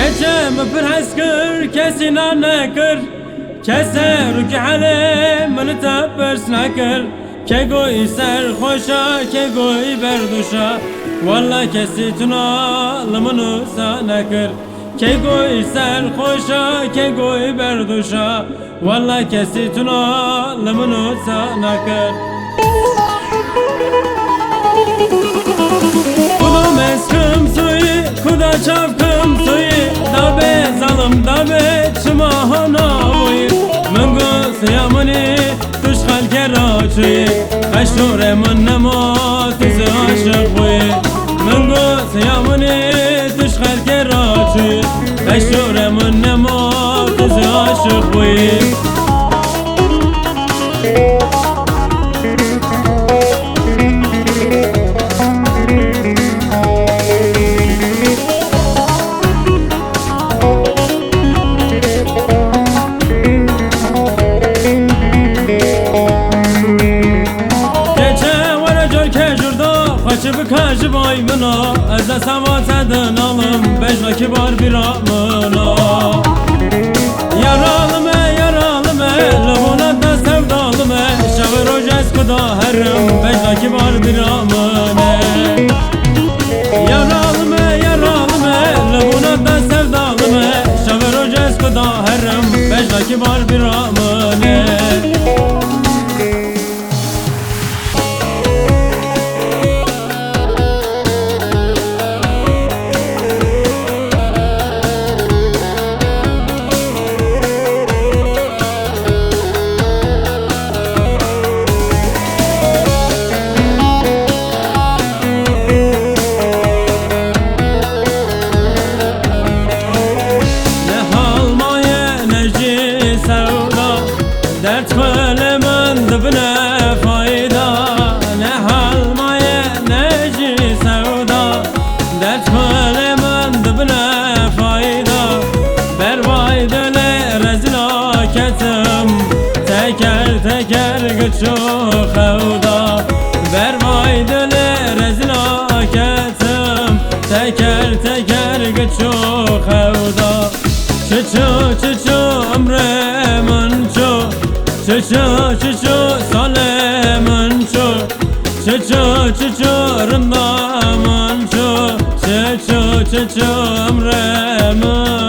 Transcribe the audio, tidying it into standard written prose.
كجم برحسكر كسنا نكر كسر كحلي من تبرس نكر كجوي سر خوشا كجوي بردوشا والله كسيتنا لمنو سنكر كجوي سر خوشا كجوي بردوشا والله كسيتنا لمنو سنكر خدا مسكم سوي خدا çapkım suyu dabe zalım dabe çımahana boyu Mungu siyamani tuş halke raçuyu Kaşture mun nemo tuzu aşık boyu Mungu siyamani tuş halke raçuyu Kaşture mun nemo tuzu aşık boyu Kaçı boy mına Ezde sevat edin alım Becla kibar bir amına Yaralım yaralım Levuna da sevdalım Şevir ojes kuda herim Becla kibar bir amına Yaralım yaralım Levuna da sevdalım Şevir ojes kuda herim Becla kibar bir amına Dert kalemen dibine fayda Ne halmaya neci sevda Dert kalemen dibine fayda Bervay döle rezil aketim Teker teker güçü xevda Bervay döle rezil aketim Teker teker güçü xevda Çıçı çıçı ömremin çu Çıçı çıçı salemin çu Çıçı çıçı rındamın çu Çıçı çıçı ömremin